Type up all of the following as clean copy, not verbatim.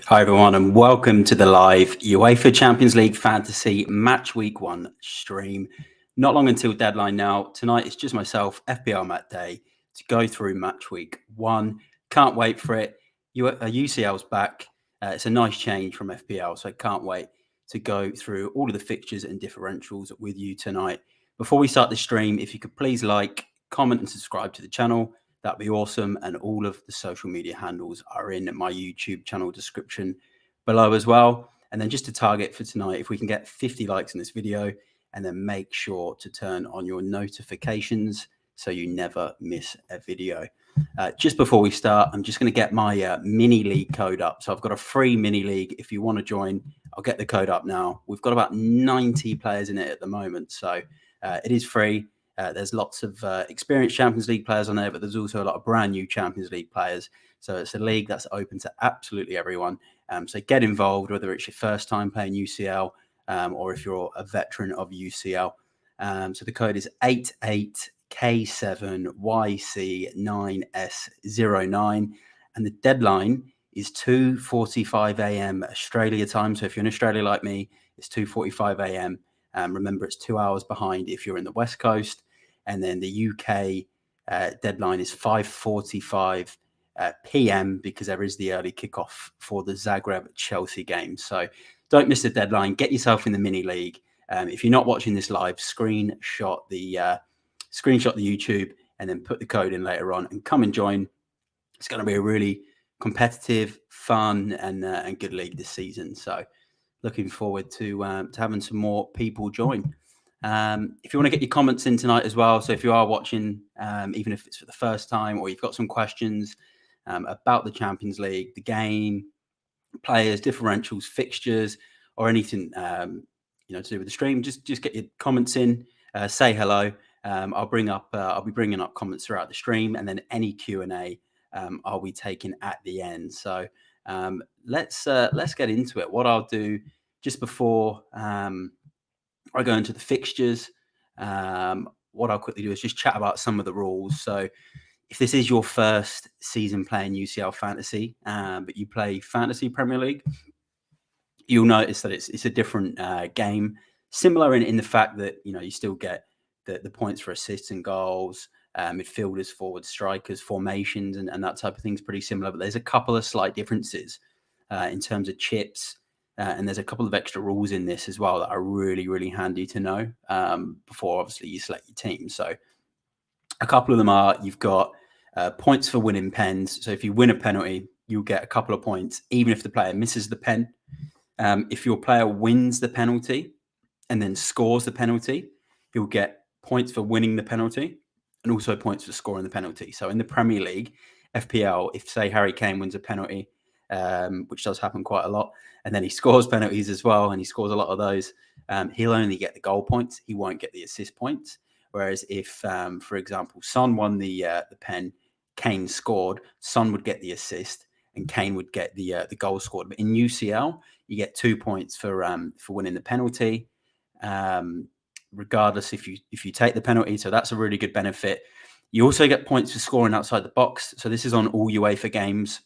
Hi everyone and welcome to the live UEFA Champions League Fantasy Matchweek 1 stream. Not long until deadline now. Tonight it's just myself, FPLMattDay, to go through Matchweek 1. Can't wait for it. UCL's back. It's a nice change from FPL, so I can't wait to go through all of the fixtures and differentials with you tonight. Before we start the stream, if you could please like, comment and subscribe to the channel. That'd be awesome. And all of the social media handles are in my YouTube channel description below as well. And then just a target for tonight, if we can get 50 likes in this video, and then make sure to turn on your notifications so you never miss a video. Just before we start, I'm just going to get my mini league code up. So I've got a free mini league. If you want to join, I'll get the code up now. We've got about 90 players in it at the moment. So it is free. There's lots of experienced Champions League players on there, but there's also a lot of brand new Champions League players. So it's a league that's open to absolutely everyone. So get involved, whether it's your first time playing UCL or if you're a veteran of UCL. So the code is 88K7YC9S09. And the deadline is 2:45 a.m. Australia time. So if you're in Australia like me, it's 2:45 a.m. Remember, it's 2 hours behind if you're in the West Coast. And then the UK deadline is 5:45 p.m. because there is the early kickoff for the Zagreb-Chelsea game. So don't miss the deadline. Get yourself in the mini league. If you're not watching this live, screenshot the YouTube and then put the code in later on and come and join. It's going to be a really competitive, fun, and good league this season. So looking forward to having some more people join. If you want to get your comments in tonight as well, so if you are watching, even if it's for the first time or you've got some questions about the Champions League, the game, players, differentials, fixtures, or anything to do with the stream, just get your comments in. Say hello. I'll be bringing up comments throughout the stream, and then any Q&A I'll be taking at the end. So let's get into it. What I'll do just before I go into the fixtures, what I'll quickly do is just chat about some of the rules. So if this is your first season playing UCL Fantasy, but you play Fantasy Premier League, you'll notice that it's a different game, similar in the fact that you still get the points for assists and goals, midfielders, forwards, strikers, formations, and that type of thing is pretty similar. But there's a couple of slight differences in terms of chips. And there's a couple of extra rules in this as well that are really, really handy to know before, obviously, you select your team. So a couple of them are, you've got points for winning pens. So if you win a penalty, you'll get a couple of points, even if the player misses the pen. If your player wins the penalty and then scores the penalty, he'll get points for winning the penalty and also points for scoring the penalty. So in the Premier League, FPL, if, say, Harry Kane wins a penalty, which does happen quite a lot, and then he scores penalties as well, and he scores a lot of those, he'll only get the goal points. He won't get the assist points. Whereas if, for example, Son won the pen, Kane scored, Son would get the assist, and Kane would get the goal scored. But in UCL, you get 2 points for winning the penalty, regardless if you take the penalty. So that's a really good benefit. You also get points for scoring outside the box. So this is on all UEFA games.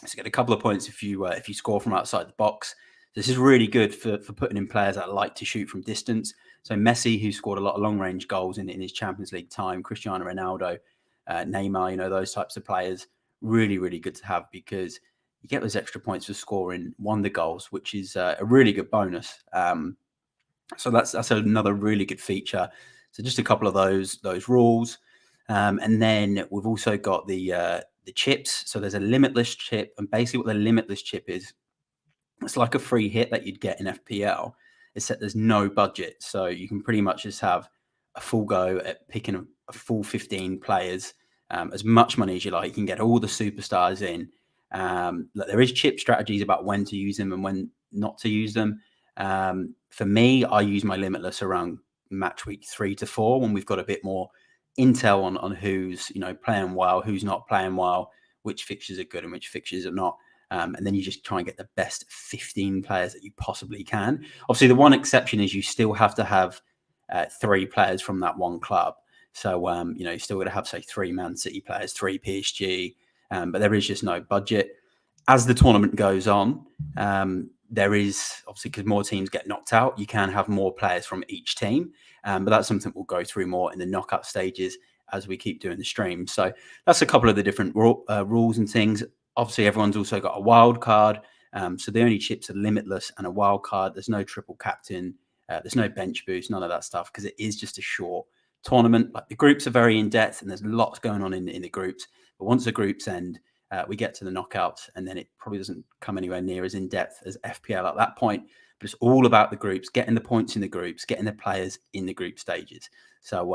So you get a couple of points if you score from outside the box. This is really good for putting in players that like to shoot from distance. So Messi, who scored a lot of long-range goals in his Champions League time, Cristiano Ronaldo, Neymar, those types of players, really, really good to have because you get those extra points for scoring wonder goals, which is a really good bonus. So that's another really good feature. So just a couple of those rules. And then we've also got the chips. So there's a limitless chip, and basically what the limitless chip is, it's like a free hit that you'd get in FPL, except there's no budget. So you can pretty much just have a full go at picking a full 15 players, as much money as you like. You can get all the superstars in. There is chip strategies about when to use them and when not to use them. For me, I use my limitless around match week 3 to 4 when we've got a bit more intel on who's playing well, who's not playing well, which fixtures are good and which fixtures are not. And then you just try and get the best 15 players that you possibly can. Obviously, the one exception is you still have to have 3 players from that one club. So, you still got to have, say, 3 Man City players, 3 PSG, but there is just no budget. as the tournament goes on, there is obviously, because more teams get knocked out, you can have more players from each team. But that's something we'll go through more in the knockout stages as we keep doing the stream. So that's a couple of the different rules and things. Obviously, everyone's also got a wild card. So the only chips are limitless and a wild card. There's no triple captain. There's no bench boost, none of that stuff, because it is just a short tournament. Like, the groups are very in depth and there's lots going on in the groups. But once the groups end, we get to the knockouts, and then it probably doesn't come anywhere near as in depth as FPL at that point. But it's all about the groups, getting the points in the groups, getting the players in the group stages. So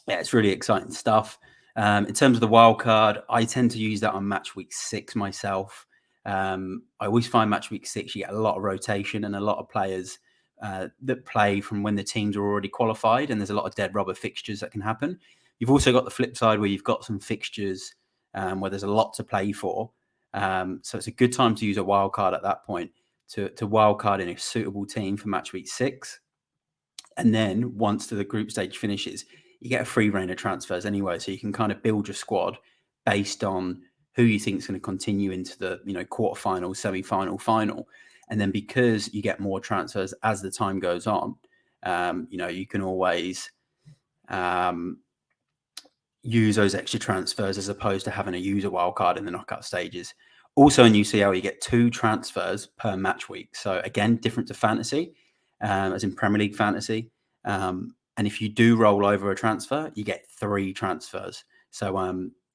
yeah, it's really exciting stuff. In terms of the wild card, I tend to use that on match week 6 myself. I always find match week 6 you get a lot of rotation and a lot of players that play from when the teams are already qualified, and there's a lot of dead rubber fixtures that can happen. You've also got the flip side where you've got some fixtures where there's a lot to play for. So it's a good time to use a wild card at that point to wild card in a suitable team for match week 6. And then once the group stage finishes, you get a free reign of transfers anyway. So you can kind of build your squad based on who you think is going to continue into the quarterfinal, semi-final, final. And then because you get more transfers as the time goes on, you can always use those extra transfers as opposed to having to use a wild card in the knockout stages. Also in UCL, you get 2 transfers per match week. So again, different to fantasy, as in Premier League fantasy. And if you do roll over a transfer, you get 3 transfers. So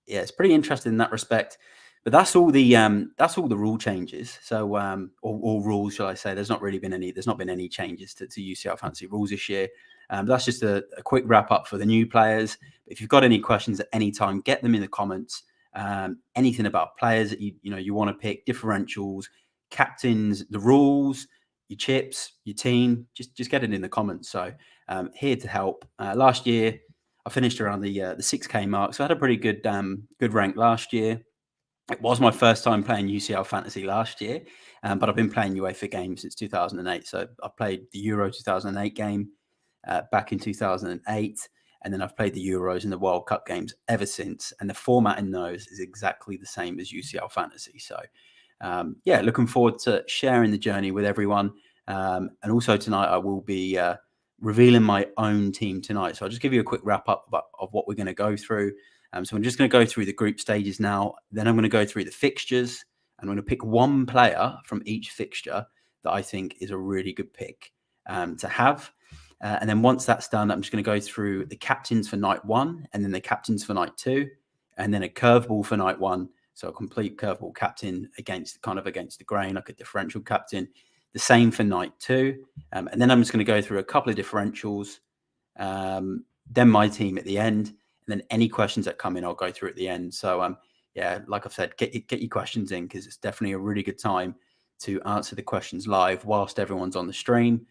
yeah, it's pretty interesting in that respect. But that's all the rule changes. So or rules, shall I say? There's not been any changes to UCL fantasy rules this year. That's just a quick wrap up for the new players. If you've got any questions at any time, get them in the comments. Anything about players that you want to pick, differentials, captains, the rules, your chips, your team, just get it in the comments. So here to help. Last year, I finished around the 6K mark, so I had a pretty good rank last year. It was my first time playing UCL Fantasy last year, but I've been playing UEFA games since 2008. So I played the Euro 2008 game back in 2008, and then I've played the Euros and the World Cup games ever since. And the format in those is exactly the same as UCL Fantasy. So yeah, looking forward to sharing the journey with everyone. And also tonight I will be revealing my own team tonight. So I'll just give you a quick wrap up of what we're going to go through. So I'm just going to go through the group stages now. Then I'm going to go through the fixtures. I'm going to pick one player from each fixture that I think is a really good pick to have. And then once that's done, I'm just going to go through the captains for night 1, and then the captains for night 2, and then a curveball for night 1. So a complete curveball captain against the grain, like a differential captain. The same for night 2. And then I'm just going to go through a couple of differentials, then my team at the end. And then any questions that come in, I'll go through at the end. So yeah, like I've said, get your questions in, because it's definitely a really good time to answer the questions live whilst everyone's on the stream.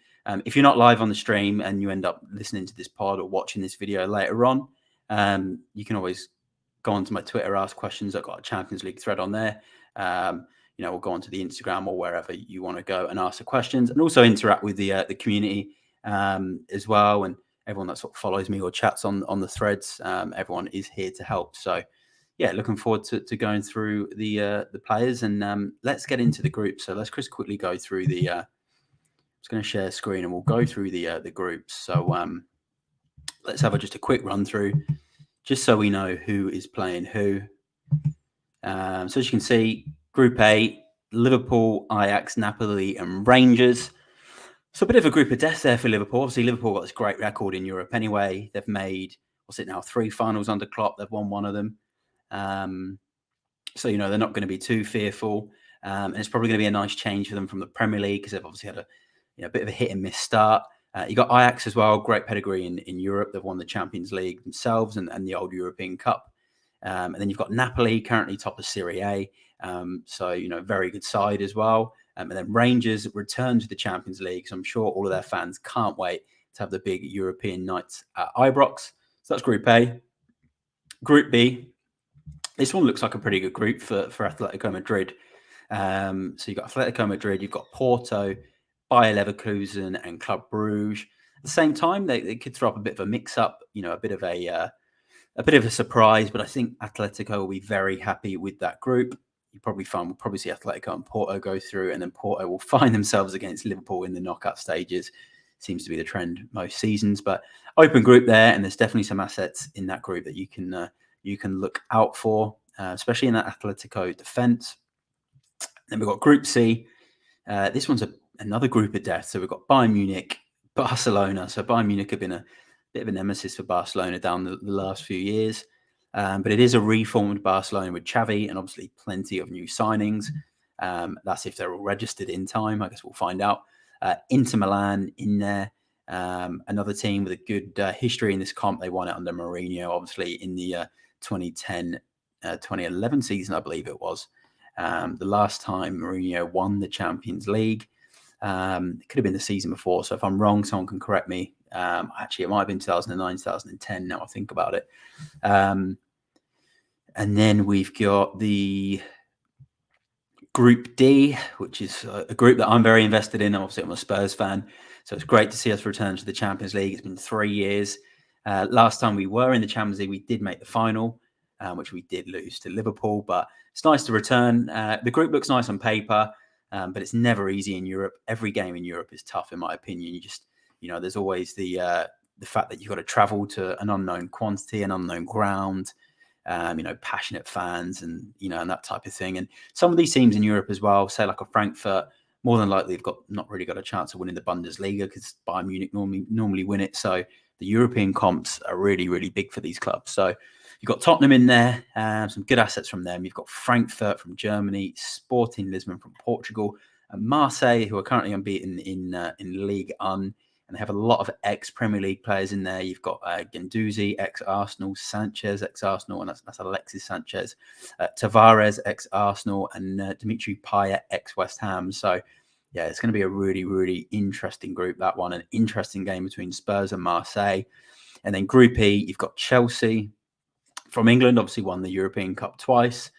If you're not live on the stream and you end up listening to this pod or watching this video later on, you can always go onto my Twitter, ask questions. I've got a Champions League thread on there. We'll go onto the Instagram or wherever you want to go and ask the questions, and also interact with the community as well. And everyone that sort of follows me or chats on the threads, everyone is here to help. So yeah, looking forward to going through the players, and let's get into the group. So let's just quickly go through the. I'm just going to share screen and we'll go through the groups. So let's have just a quick run through, just so we know who is playing who. So as you can see, Group A: Liverpool, Ajax, Napoli, and Rangers. So a bit of a group of death there for Liverpool. Obviously, Liverpool got this great record in Europe anyway. They've made, 3 finals under Klopp. They've won one of them. So, they're not going to be too fearful. And it's probably going to be a nice change for them from the Premier League, because they've obviously had a bit of a hit and miss start. You got Ajax as well, great pedigree in Europe. They've won the Champions League themselves and the old European Cup. And then you've got Napoli, currently top of Serie A. So, very good side as well. And then Rangers return to the Champions League. So I'm sure all of their fans can't wait to have the big European nights at Ibrox. So that's Group A. Group B. This one looks like a pretty good group for Atletico Madrid. So you've got Atletico Madrid, you've got Porto, Bayer Leverkusen, and Club Brugge. At the same time, they could throw up a bit of a mix-up, a bit of a surprise. But I think Atletico will be very happy with that group. you probably find we'll probably see Atletico and Porto go through, and then Porto will find themselves against Liverpool in the knockout stages. Seems to be the trend most seasons, but open group there, and there's definitely some assets in that group that you can look out for, especially in that Atletico defense. Then we've got Group C. This one's another group of death. So we've got Bayern Munich, Barcelona. So Bayern Munich have been a bit of a nemesis for Barcelona down the last few years. But it is a reformed Barcelona with Xavi and obviously plenty of new signings. That's if they're all registered in time. I guess we'll find out. Inter Milan in there. Another team with a good history in this comp. They won it under Mourinho, obviously, in the 2010-2011 season, I believe it was. The last time Mourinho won the Champions League. It could have been the season before. So if I'm wrong, someone can correct me. Actually, it might have been 2009, 2010, now I think about it. And then we've got the Group D, which is a group that I'm very invested in. Obviously, I'm a Spurs fan. So it's great to see us return to the Champions League. It's been 3 years. Last time we were in the Champions League, we did make the final, which we did lose to Liverpool. But it's nice to return. The group looks nice on paper, but it's never easy in Europe. Every game in Europe is tough, in my opinion. There's always the fact that you've got to travel to an unknown quantity, an unknown ground. Passionate fans and that type of thing. And some of these teams in Europe as well, say like a Frankfurt, more than likely have not really got a chance of winning the Bundesliga because Bayern Munich normally win it. So the European comps are really, really big for these clubs. So you've got Tottenham in there, some good assets from them. You've got Frankfurt from Germany, Sporting Lisbon from Portugal, and Marseille, who are currently unbeaten in Ligue 1. And they have a lot of ex-Premier League players in there. You've got Guendouzi, ex-Arsenal, Sanchez, ex-Arsenal, and that's Alexis Sanchez, Tavares, ex-Arsenal, and Dimitri Payet, ex-West Ham. So, yeah, it's going to be a really, really interesting group, that one. An interesting game between Spurs and Marseille. And then Group E, you've got Chelsea from England, obviously won the European Cup twice,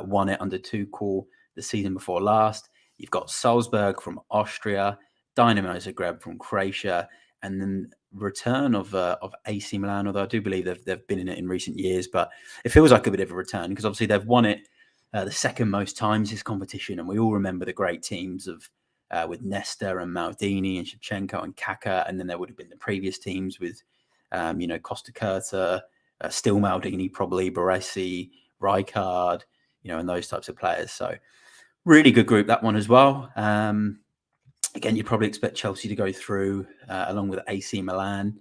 won it under Tuchel the season before last. You've got Salzburg from Austria, Dynamo Zagreb from Croatia, and then return of AC Milan, although I do believe they've been in it in recent years, but it feels like a bit of a return because obviously they've won it the second most times this competition, and we all remember the great teams of with Nesta and Maldini and Shevchenko and Kaká, and then there would have been the previous teams with Costa Curta, still Maldini probably, Baresi, Rijkaard, and those types of players. So really good group, that one as well. Again, you'd probably expect Chelsea to go through along with AC Milan,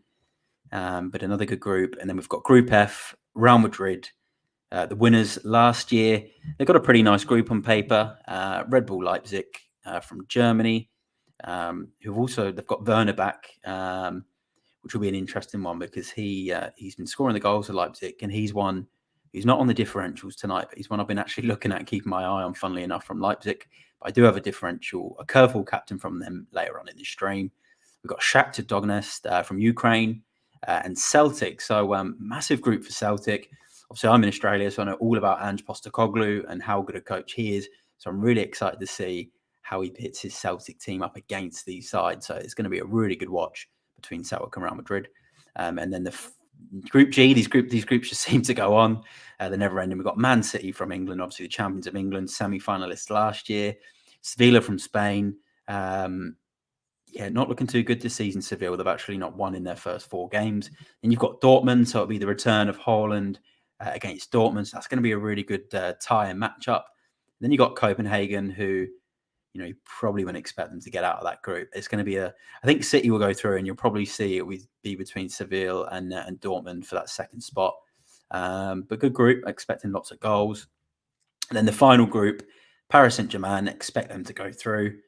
but another good group. And then we've got Group F, Real Madrid, the winners last year. They've got a pretty nice group on paper. Red Bull Leipzig from Germany, they've got Werner back, which will be an interesting one because he's been scoring the goals for Leipzig, and he's not on the differentials tonight, but he's one I've been actually looking at and keeping my eye on, funnily enough, from Leipzig. But I do have a curveball captain from them later on in the stream. We've got Shakhtar Donetsk from Ukraine and Celtic. So massive group for Celtic. Obviously, I'm in Australia, so I know all about Ange Postecoglou and how good a coach he is. So I'm really excited to see how he pits his Celtic team up against these sides. So it's going to be a really good watch between Celtic and Real Madrid. And then the Group G, these groups just seem to go on. They're never ending. We've got Man City from England, obviously the champions of England, semi-finalists last year. Sevilla from Spain. Not looking too good this season, Sevilla. They've actually not won in their first 4 games. And you've got Dortmund, so it'll be the return of Haaland against Dortmund. So that's going to be a really good tie and matchup. Then you've got Copenhagen, who you probably wouldn't expect them to get out of that group. It's going to be I think City will go through, and you'll probably see it will be between Seville and Dortmund for that second spot. But good group, expecting lots of goals. And then the final group, Paris Saint-Germain, expect them to go through.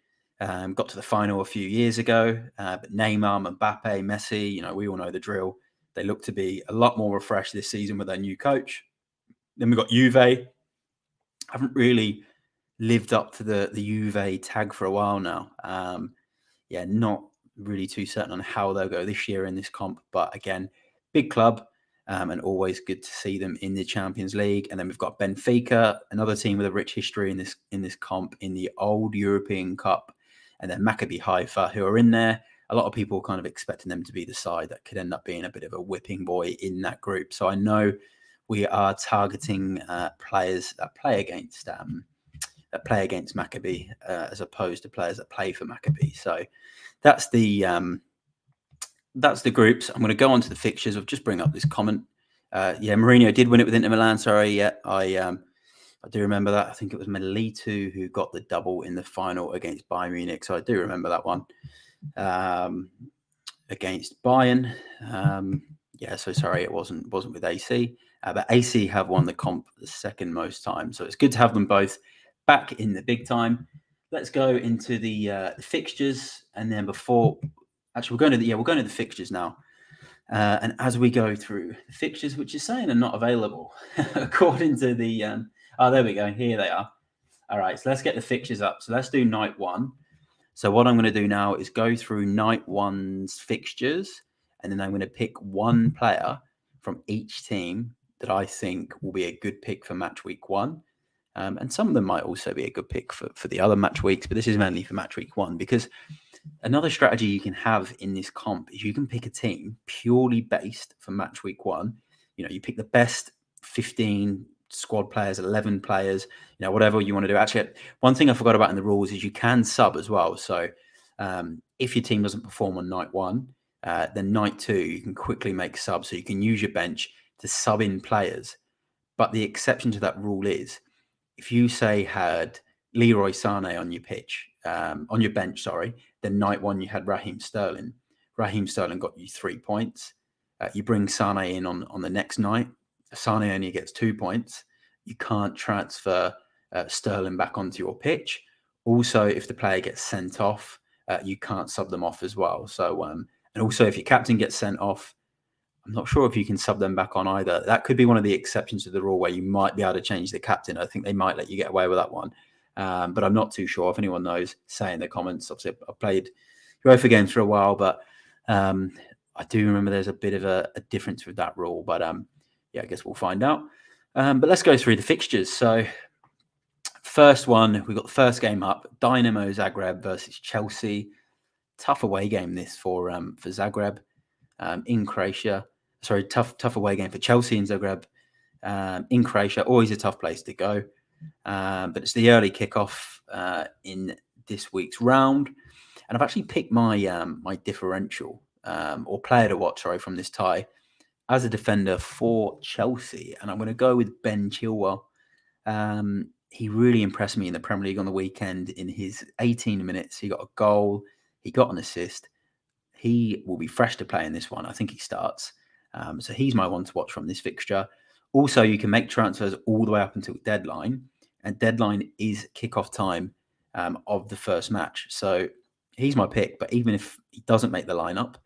Got to the final a few years ago, but Neymar, Mbappe, Messi, we all know the drill. They look to be a lot more refreshed this season with their new coach. Then we've got Juve. Haven't really lived up to the Juve tag for a while now. Not really too certain on how they'll go this year in this comp. But again, big club and always good to see them in the Champions League. And then we've got Benfica, another team with a rich history in this comp in the old European Cup. And then Maccabi Haifa, who are in there. A lot of people kind of expecting them to be the side that could end up being a bit of a whipping boy in that group. So I know we are targeting players that play against that play against Maccabi as opposed to players that play for Maccabi. So that's the groups. I'm going to go on to the fixtures. I'll just bring up this comment. Yeah, Mourinho did win it with Inter Milan. Sorry, yeah, I do remember that. I think it was Melito who got the double in the final against Bayern Munich. So I do remember that one against Bayern. Yeah, so sorry, it wasn't with AC. But AC have won the comp the second most time. So it's good to have them both back in the big time. Let's go into the fixtures, and then actually we're going to the fixtures now. And as we go through the fixtures, which is saying are not available according to the oh, there we go, here they are. All right, so let's get the fixtures up. So let's do night one. So what I'm going to do now is go through night one's fixtures, and then I'm going to pick one player from each team that I think will be a good pick for match week one. And some of them might also be a good pick for the other match weeks, but this is mainly for match week one, because another strategy you can have in this comp is you can pick a team purely based for match week one. You know, you pick the best 15 squad players, 11 players, you know, whatever you want to do. Actually, one thing I forgot about in the rules is you can sub as well. So if your team doesn't perform on night one, then night two, you can quickly make subs. So you can use your bench to sub in players. But the exception to that rule is if you say had Leroy Sané on your pitch, on your bench, sorry, then night one you had Raheem Sterling. Raheem Sterling got you 3 points. You bring Sané in on the next night. Sané only gets 2 points. You can't transfer Sterling back onto your pitch. Also, if the player gets sent off, you can't sub them off as well. So, and also if your captain gets sent off, I'm not sure if you can sub them back on either. That could be one of the exceptions to the rule where you might be able to change the captain. I think they might let you get away with that one. But I'm not too sure. If anyone knows, say in the comments. Obviously, I've played UEFA games for a while, but I do remember there's a bit of a difference with that rule. But yeah, I guess we'll find out. But let's go through the fixtures. So first one, we've got the first game up, Dynamo Zagreb versus Chelsea. Tough away game this for Zagreb in Croatia. Sorry, tough away game for Chelsea in Zagreb in Croatia. Always a tough place to go. But it's the early kickoff in this week's round. And I've actually picked my my differential or player to watch, sorry, from this tie as a defender for Chelsea. And I'm going to go with Ben Chilwell. He really impressed me in the Premier League on the weekend. In his 18 minutes, he got a goal. He got an assist. He will be fresh to play in this one. I think he starts. So he's my one to watch from this fixture. Also, you can make transfers all the way up until deadline. And deadline is kickoff time of the first match. So he's my pick. But even if he doesn't make the lineup,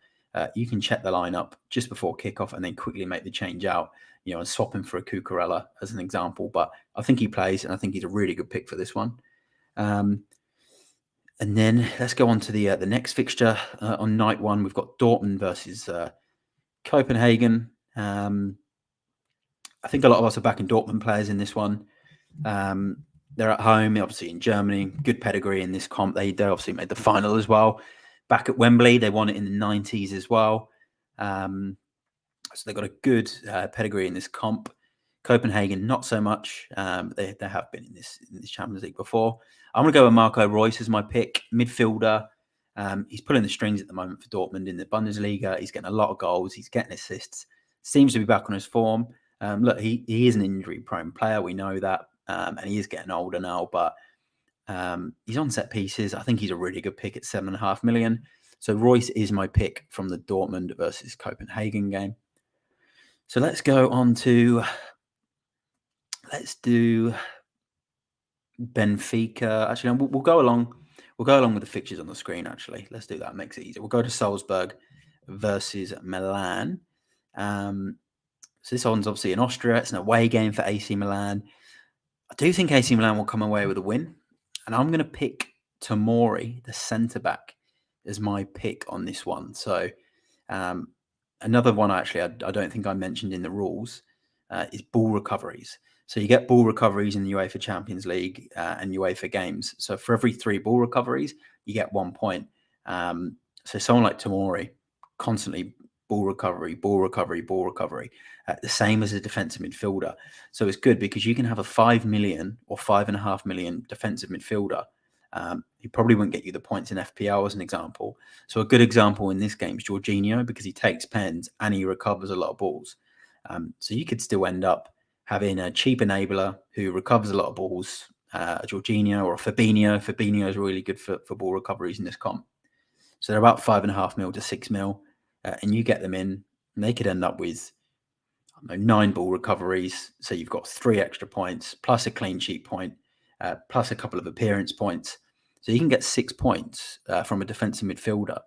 you can check the lineup just before kickoff and then quickly make the change out, you know, and swap him for a Cucurella as an example. But I think he plays, and I think he's a really good pick for this one. And then let's go on to the next fixture on night one. We've got Dortmund versus Copenhagen. I think a lot of us are backing Dortmund players in this one. They're at home, obviously in Germany. Good pedigree in this comp. They obviously made the final as well. Back at Wembley, they won it in the 90s as well. So they've got a good pedigree in this comp. Copenhagen, not so much. They have been in this Champions League before. I'm going to go with Marco Reus as my pick. Midfielder. He's pulling the strings at the moment for Dortmund in the Bundesliga. He's getting a lot of goals. He's getting assists. Seems to be back on his form. Look, he is an injury-prone player. We know that. And he is getting older now. But he's on set pieces. I think he's a really good pick at 7.5 million. So Reus is my pick from the Dortmund versus Copenhagen game. So let's go on to... Let's do Benfica. Actually, no, we'll go along. We'll go along with the fixtures on the screen. Actually, let's do that. It makes it easier. We'll go to Salzburg versus Milan. So this one's obviously in Austria. It's an away game for AC Milan. I do think AC Milan will come away with a win, and I'm going to pick Tomori, the centre back, as my pick on this one. So another one actually, I don't think I mentioned in the rules is ball recoveries. So you get ball recoveries in the UEFA Champions League and UEFA games. So for every 3 ball recoveries, you get 1 point. So someone like Tomori, constantly ball recovery, ball recovery, ball recovery, the same as a defensive midfielder. So it's good because you can have a 5 million or 5.5 million defensive midfielder. He probably wouldn't get you the points in FPL as an example. So a good example in this game is Jorginho, because he takes pens and he recovers a lot of balls. So you could still end up having a cheap enabler who recovers a lot of balls, a Jorginho or a Fabinho. Fabinho is really good for ball recoveries in this comp. So they're about 5.5 mil to 6 mil, and you get them in, and they could end up with 9 ball recoveries. So you've got 3 extra points, plus a clean sheet point, plus a couple of appearance points. So you can get 6 points from a defensive midfielder,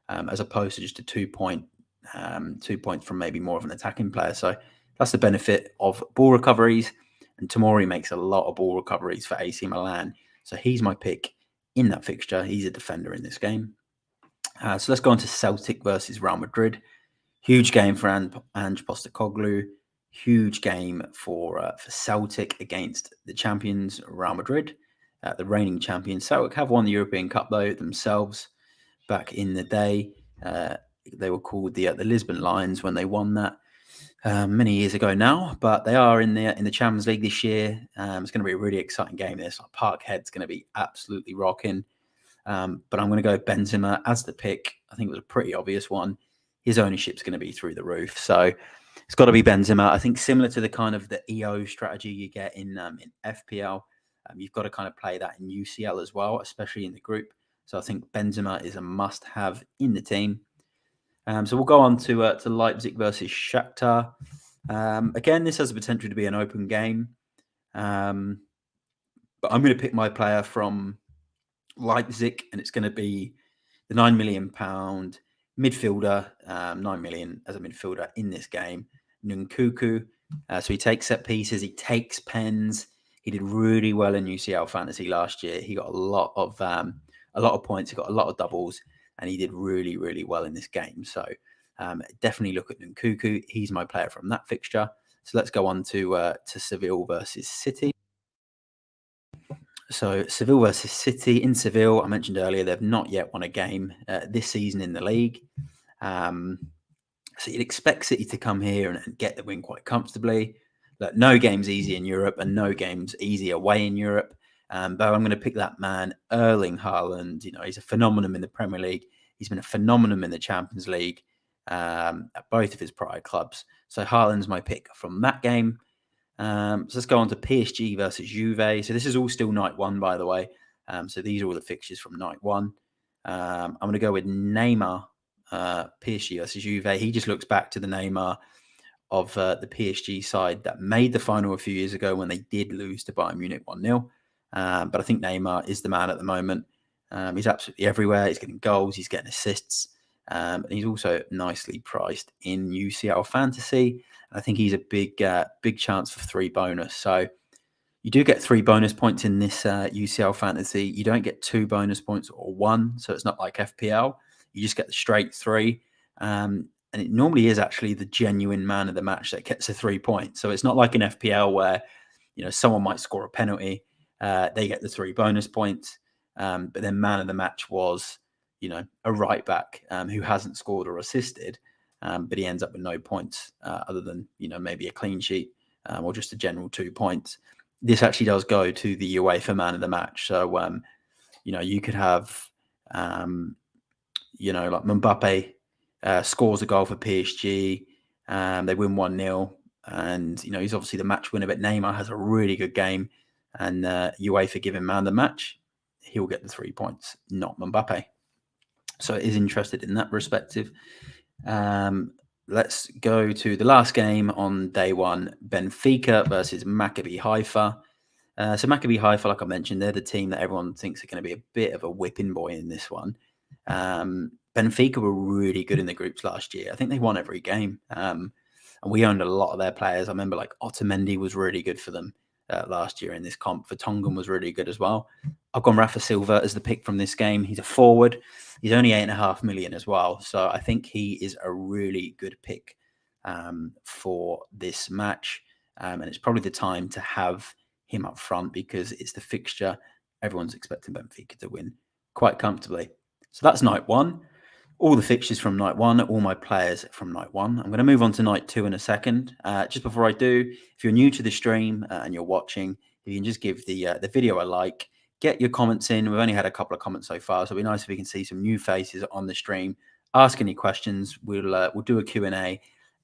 as opposed to just a 2 point, 2 points from maybe more of an attacking player. So that's the benefit of ball recoveries. And Tomori makes a lot of ball recoveries for AC Milan. So he's my pick in that fixture. He's a defender in this game. So let's go on to Celtic versus Real Madrid. Huge game for Ange Postecoglou. Huge game for Celtic against the champions Real Madrid, the reigning champions. Celtic have won the European Cup though themselves back in the day. They were called the Lisbon Lions when they won that many years ago now. But they are in the Champions League this year. It's going to be a really exciting game. This Parkhead's going to be absolutely rocking. But I'm going to go Benzema as the pick. I think it was a pretty obvious one. His ownership's going to be through the roof. So it's got to be Benzema. I think similar to the kind of the EO strategy you get in FPL, you've got to kind of play that in UCL as well, especially in the group. So I think Benzema is a must-have in the team. So we'll go on to Leipzig versus Shakhtar. Again, this has the potential to be an open game. But I'm going to pick my player from Leipzig, and it's going to be the £9 million midfielder, 9 million as a midfielder in this game, Nkunku. So he takes set pieces, he takes pens. He did really well in UCL Fantasy last year. He got a lot of points. He got a lot of doubles, and he did really, really well in this game. So definitely look at Nkunku. He's my player from that fixture. So let's go on to Seville versus City. So Seville versus City. In Seville, I mentioned earlier, they've not yet won a game this season in the league. So you'd expect City to come here and get the win quite comfortably. Look, no game's easy in Europe and no game's easy away in Europe. But I'm going to pick that man, Erling Haaland. You know, he's a phenomenon in the Premier League. He's been a phenomenon in the Champions League at both of his prior clubs. So Haaland's my pick from that game. So let's go on to PSG versus Juve. So this is all still night one, by the way. So these are all the fixtures from night one. I'm going to go with Neymar, PSG versus Juve. He just looks back to the Neymar of the PSG side that made the final a few years ago when they did lose to Bayern Munich 1-0. But I think Neymar is the man at the moment. He's absolutely everywhere. He's getting goals. He's getting assists. And he's also nicely priced in UCL Fantasy. I think he's a big chance for 3 bonus. So you do get 3 bonus points in this UCL Fantasy. You don't get 2 bonus points or 1. So it's not like FPL. You just get the straight 3. And it normally is actually the genuine man of the match that gets the 3 points. So it's not like in FPL where, you know, someone might score a penalty. They get the 3 bonus points. But then man of the match was, you know, a right back who hasn't scored or assisted. But he ends up with no points other than, you know, maybe a clean sheet or just a general 2 points. This actually does go to the UEFA man of the match. So, you know, you could have, you know, like Mbappe scores a goal for PSG. They win 1-0. And, you know, he's obviously the match winner, but Neymar has a really good game. And UEFA give him man of the match. He'll get the 3 points, not Mbappe. So it is interested in that perspective. Let's go to the last game on day one, Benfica versus Maccabi Haifa. So Maccabi Haifa, like I mentioned, they're the team that everyone thinks are going to be a bit of a whipping boy in this one. Benfica were really good in the groups last year. I think they won every game. And we owned a lot of their players. I remember like Otamendi was really good for them last year in this comp. Vertonghen was really good as well. I've gone Rafa Silva as the pick from this game. He's a forward. He's only 8.5 million as well. So I think he is a really good pick for this match. And it's probably the time to have him up front because it's the fixture. Everyone's expecting Benfica to win quite comfortably. So that's night one. all the fixtures from night 1, all my players from night 1. I'm going to move on to night 2 in a second. Just before I do, if you're new to the stream and you're watching, you can just give the video a like, get your comments in. We've only had a couple of comments so far, so it'll be nice if we can see some new faces on the stream. Ask any questions. We'll do a Q&A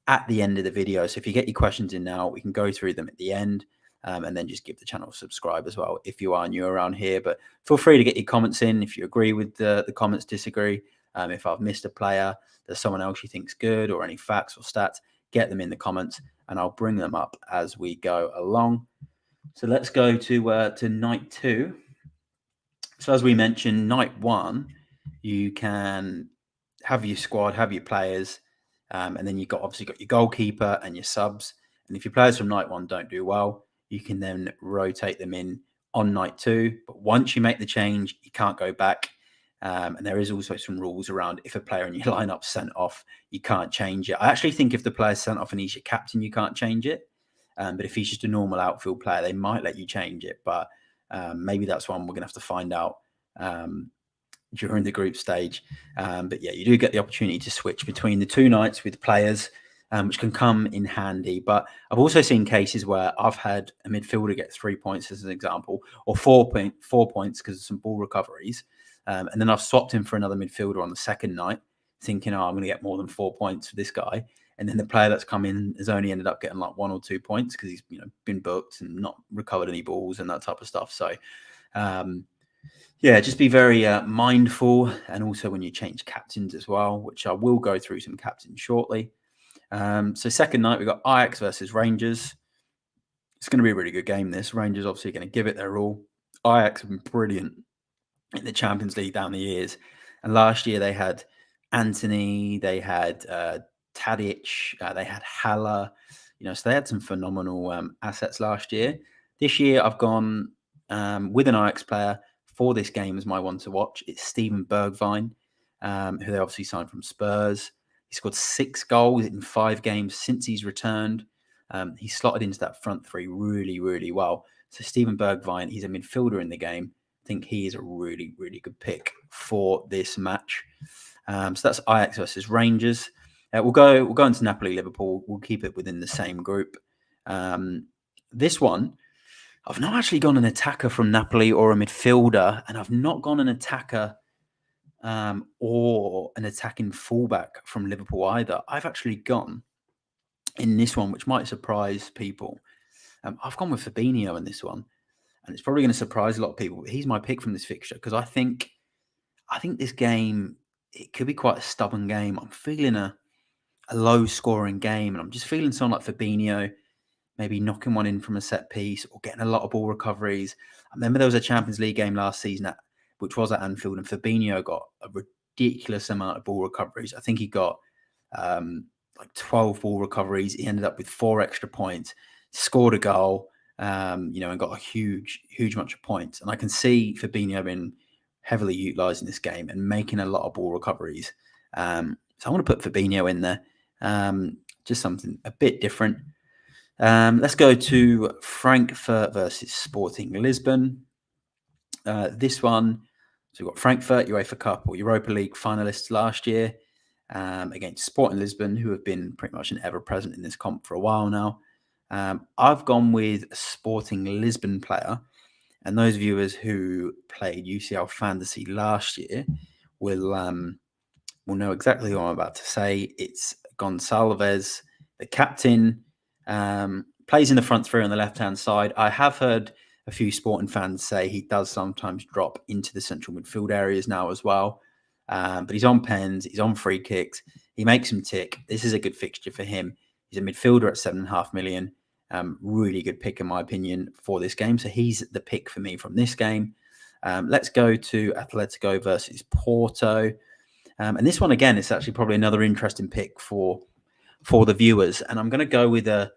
at the end of the video. So if you get your questions in now, we can go through them at the end. And then just give the channel a subscribe as well if you are new around here. But feel free to get your comments in if you agree with the comments, disagree. If I've missed a player, there's someone else you think's good, or any facts or stats, get them in the comments and I'll bring them up as we go along. So let's go to night 2. So as we mentioned, night 1, you can have your squad, have your players, and then you've obviously got your goalkeeper and your subs. And if your players from night 1 don't do well, you can then rotate them in on night 2. But once you make the change, you can't go back. And there is also some rules around if a player in your lineup sent off, you can't change it. I actually think if the player's sent off and he's your captain, you can't change it. But if he's just a normal outfield player, they might let you change it. But maybe that's one we're going to have to find out during the group stage. But yeah, you do get the opportunity to switch between the 2 nights with players, which can come in handy. But I've also seen cases where I've had a midfielder get 3 points as an example, or 4 points because of some ball recoveries. And then I've swapped him for another midfielder on the second night, thinking, oh, I'm going to get more than 4 points for this guy. And then the player that's come in has only ended up getting like 1 or 2 points because he's been booked and not recovered any balls and that type of stuff. So, yeah, just be very mindful. And also when you change captains as well, which I will go through some captains shortly. So second night, we've got Ajax versus Rangers. It's going to be a really good game, this. Rangers obviously going to give it their all. Ajax have been brilliant in the Champions League down the years. And last year they had Anthony, they had Tadic, they had Haller. So they had some phenomenal assets last year. This year I've gone with an Ajax player for this game as my one to watch. It's Steven Bergwijn, who they obviously signed from Spurs. He scored 6 goals in 5 games since he's returned. He slotted into that front 3 really, really well. So Steven Bergwijn, he's a midfielder in the game. I think he is a really, really good pick for this match. So that's Ajax versus Rangers. We'll go into Napoli-Liverpool. We'll keep it within the same group. This one, I've not actually gone an attacker from Napoli or a midfielder, and I've not gone an attacker or an attacking fullback from Liverpool either. I've actually gone in this one, which might surprise people. I've gone with Fabinho in this one. And it's probably going to surprise a lot of people. He's my pick from this fixture because I think this game, it could be quite a stubborn game. I'm feeling a low-scoring game, and I'm just feeling someone like Fabinho maybe knocking one in from a set piece or getting a lot of ball recoveries. I remember there was a Champions League game last season, which was at Anfield, and Fabinho got a ridiculous amount of ball recoveries. I think he got like 12 ball recoveries. He ended up with 4 extra points, scored a goal. And got a huge bunch of points. And I can see Fabinho being heavily utilised in this game and making a lot of ball recoveries. So I want to put Fabinho in there. Just something a bit different. Let's go to Frankfurt versus Sporting Lisbon. This one, so we've got Frankfurt, UEFA Cup or Europa League finalists last year against Sporting Lisbon, who have been pretty much an ever-present in this comp for a while now. I've gone with a Sporting Lisbon player, and those viewers who played UCL Fantasy last year will know exactly who I'm about to say. It's Gonçalves, the captain, plays in the front 3 on the left-hand side. I have heard a few Sporting fans say he does sometimes drop into the central midfield areas now as well. But he's on pens, he's on free kicks, he makes him tick. This is a good fixture for him. He's a midfielder at 7.5 million. Really good pick, in my opinion, for this game. So he's the pick for me from this game. Let's go to Atletico versus Porto. And this one, again, is actually probably another interesting pick for the viewers. And I'm going to go with a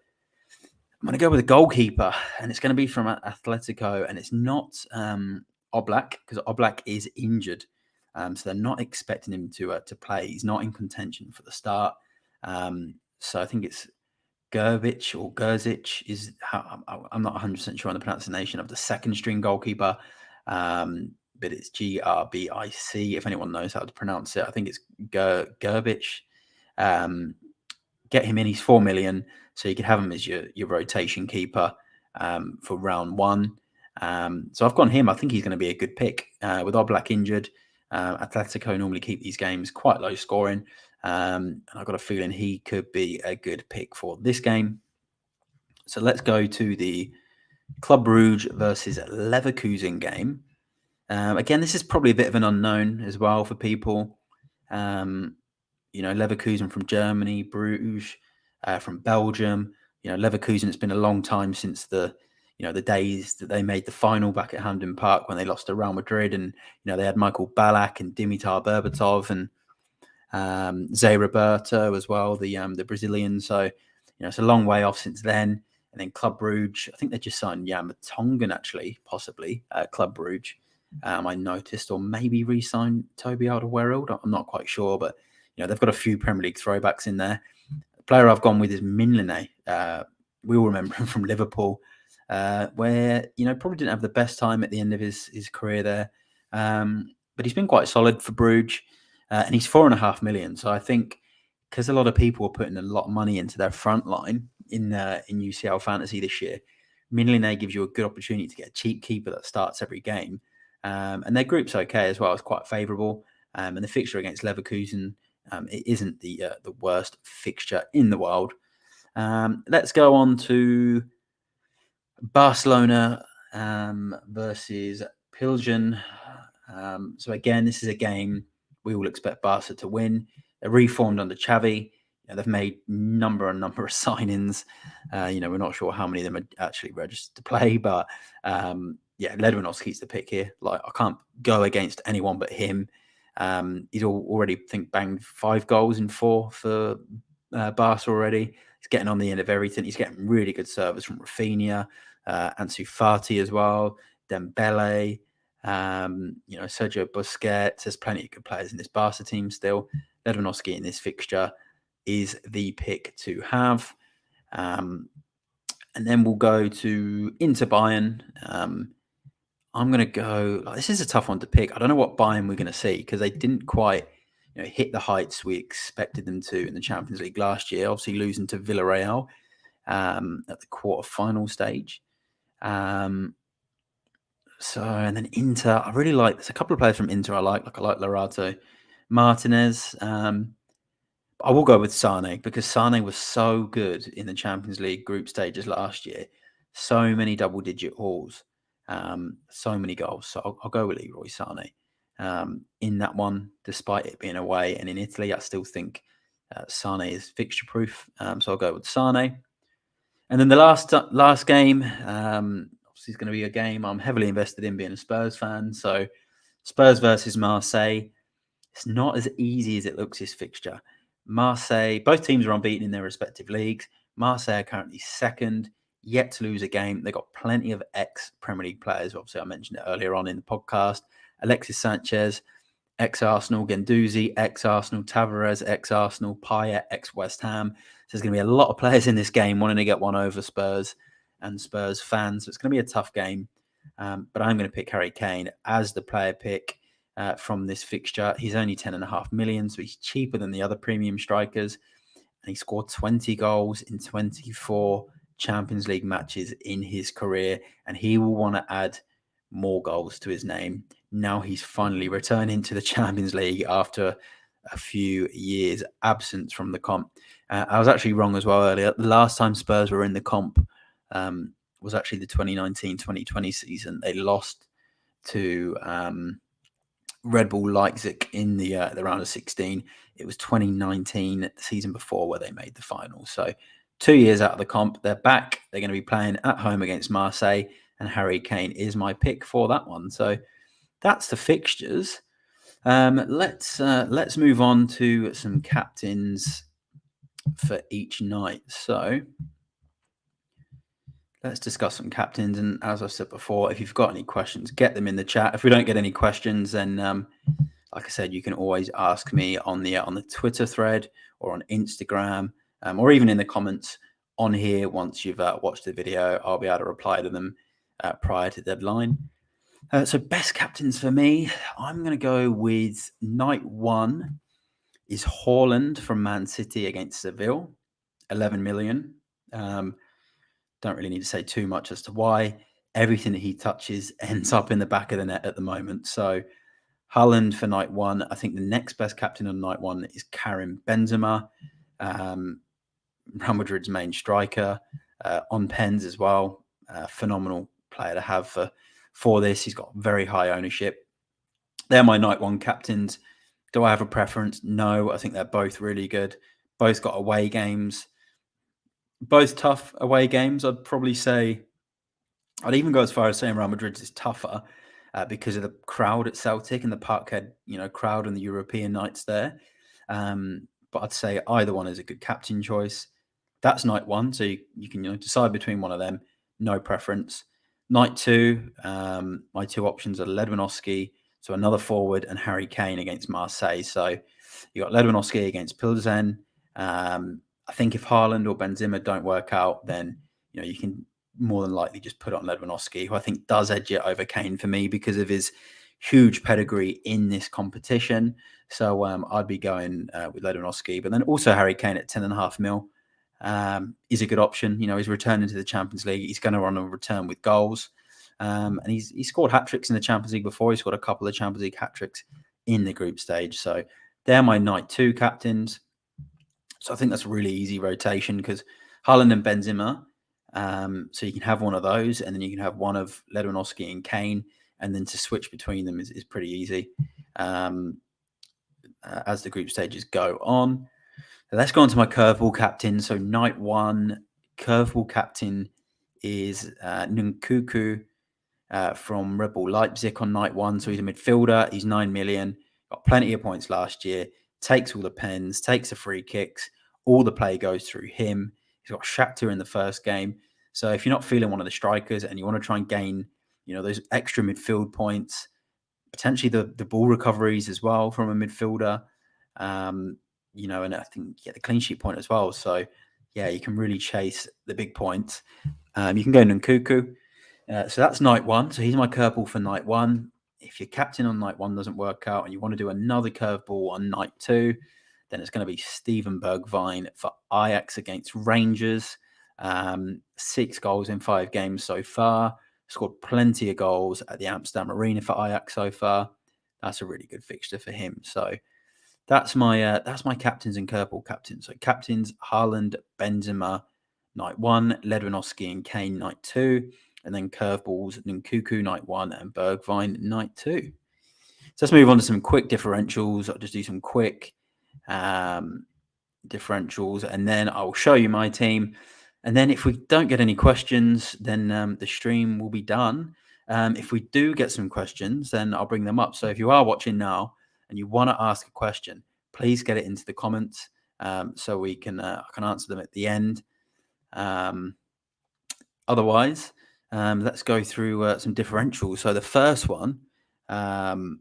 goalkeeper, and it's going to be from Atletico, and it's not Oblak, because Oblak is injured. So they're not expecting him to play. He's not in contention for the start. So I think it's Gerzic or Gerzic is how I'm not 100% sure on the pronunciation of the second string goalkeeper. but it's Grbic. If anyone knows how to pronounce it, I think it's Gerbic. Get him in. He's 4 million, so you could have him as your rotation keeper for round 1. So I've gone him. I think he's going to be a good pick. With Oblak injured, Atletico normally keep these games quite low scoring, and I've got a feeling he could be a good pick for this game. So let's go to the Club Brugge versus Leverkusen game. Again, this is probably a bit of an unknown as well for people. Leverkusen from Germany, Bruges from Belgium. Leverkusen, it's been a long time since the days that they made the final back at Hampden Park when they lost to Real Madrid, and they had Michael Ballack and Dimitar Berbatov and Zé Roberto as well, the Brazilian. So it's a long way off since then. And then Club Brugge, I think they just signed Jan Vertonghen, actually, possibly Club Brugge. I noticed, or maybe re-signed Toby Alderweireld. I'm not quite sure, but they've got a few Premier League throwbacks in there. The player I've gone with is Minline. We all remember him from Liverpool, where probably didn't have the best time at the end of his career there, but he's been quite solid for Bruges, and he's 4.5 million. So I think because a lot of people are putting a lot of money into their front line in UCL Fantasy this year, Minline gives you a good opportunity to get a cheap keeper that starts every game, and their group's okay as well. It's quite favourable, and the fixture against Leverkusen, it isn't the worst fixture in the world. Let's go on to Barcelona versus Pilsen. So again, this is a game we all expect Barca to win. They're reformed under Xavi. They've made number of signings. We're not sure how many of them are actually registered to play, but Lewandowski's the pick here. Like, I can't go against anyone but him. He's already, I think, banged 5 goals in 4 for Barca already. He's getting on the end of everything. He's getting really good service from Rafinha, Ansu Fati as well, Dembele, Sergio Busquets. There's plenty of good players in this Barca team still. Lewandowski in this fixture is the pick to have. And then we'll go to Inter Bayern. I'm going to go, this is a tough one to pick. I don't know what Bayern we're going to see, because they didn't quite hit the heights we expected them to in the Champions League last year, obviously losing to Villarreal at the quarter-final stage. And then Inter, I really like, there's a couple of players from Inter I like Lautaro Martinez. I will go with Sane, because Sane was so good in the Champions League group stages last year. So many double-digit hauls, so many goals. So I'll go with Leroy Sane in that one, despite it being away. And in Italy, I still think Sane is fixture-proof. So I'll go with Sane. And then the last game, obviously, is going to be a game I'm heavily invested in, being a Spurs fan. So Spurs versus Marseille. It's not as easy as it looks, this fixture. Marseille, both teams are unbeaten in their respective leagues. Marseille are currently second, yet to lose a game. They've got plenty of ex-Premier League players. Obviously, I mentioned it earlier on in the podcast. Alexis Sanchez, ex-Arsenal. Guendouzi, ex-Arsenal. Tavares, ex-Arsenal. Payet, ex-West Ham. So there's going to be a lot of players in this game wanting to get one over Spurs and Spurs fans. So it's going to be a tough game. But I'm going to pick Harry Kane as the player pick from this fixture. He's only 10.5 million, so he's cheaper than the other premium strikers. And he scored 20 goals in 24 Champions League matches in his career. And he will want to add more goals to his name. Now he's finally returning to the Champions League after a few years absence from the comp. I was actually wrong as well earlier. The last time Spurs were in the comp was actually the 2019-2020 season. They lost to Red Bull Leipzig in the round of 16. It was 2019, the season before, where they made the final. So 2 years out of the comp, they're back. They're going to be playing at home against Marseille, and Harry Kane is my pick for that one. So that's the fixtures. Let's move on to some captains for each night. So let's discuss some captains. And as I said before, if you've got any questions, get them in the chat. If we don't get any questions, then like I said, you can always ask me on the Twitter thread or on Instagram, or even in the comments on here. Once you've watched the video, I'll be able to reply to them prior to deadline. So best captains for me, I'm going to go with night one is Haaland from Man City against Seville, 11 million. Don't really need to say too much as to why. Everything that he touches ends up in the back of the net at the moment. So Haaland for night one. I think the next best captain on night one is Karim Benzema, Real Madrid's main striker, on pens as well. Phenomenal player to have for this. He's got very high ownership. They're my night one captains. Do I have a preference? No, I think they're both really good. Both got away games. Both tough away games. I'd probably say, I'd even go as far as saying Real Madrid's is tougher because of the crowd at Celtic and the Parkhead, crowd and the European nights there. But I'd say either one is a good captain choice. That's night one, so you can decide between one of them. No preference. Night two, my two options are Ledwinowski, so another forward, and Harry Kane against Marseille. So you got Ledwinowski against Pilsen. I think if Haaland or Benzema don't work out, then you can more than likely just put on Ledwinowski, who I think does edge it over Kane for me because of his huge pedigree in this competition. So I'd be going with Ledwinowski, but then also Harry Kane at 10.5 mil is a good option. He's returning to the Champions League. He's going to run a return with goals. And he's scored hat-tricks in the Champions League before. He's got a couple of Champions League hat-tricks in the group stage. So they're my night two captains. So I think that's a really easy rotation because Haaland and Benzema. So you can have one of those, and then you can have one of Ledwinowski and Kane, and then to switch between them is pretty easy as the group stages go on. So let's go on to my curveball captain. So night one, curveball captain is Nkunku from Red Bull Leipzig on night one. So he's a midfielder. He's 9 million. Got plenty of points last year. Takes all the pens. Takes the free kicks. All the play goes through him. He's got Shakhtar in the first game. So if you're not feeling one of the strikers and you want to try and gain, those extra midfield points, potentially the ball recoveries as well from a midfielder, and I think you get the clean sheet point as well. So yeah, you can really chase the big points. You can go Nkunku. So that's night one. So he's my curveball for night one. If your captain on night one doesn't work out and you want to do another curveball on night two, then it's going to be Steven Bergwijn for Ajax against Rangers. 6 goals in 5 games so far. Scored plenty of goals at the Amsterdam Arena for Ajax so far. That's a really good fixture for him. So that's my captains and curveball captains. So captains Haaland, Benzema, night one, Ledwinowski and Kane night two, and then curveballs Nkunku night one and Bergwijn night two. So let's move on to some quick differentials. I'll just do some quick differentials, and then I'll show you my team. And then if we don't get any questions, then the stream will be done. If we do get some questions, then I'll bring them up. So if you are watching now and you want to ask a question, please get it into the comments so we can I can answer them at the end. Otherwise, let's go through some differentials. So the first one, I'm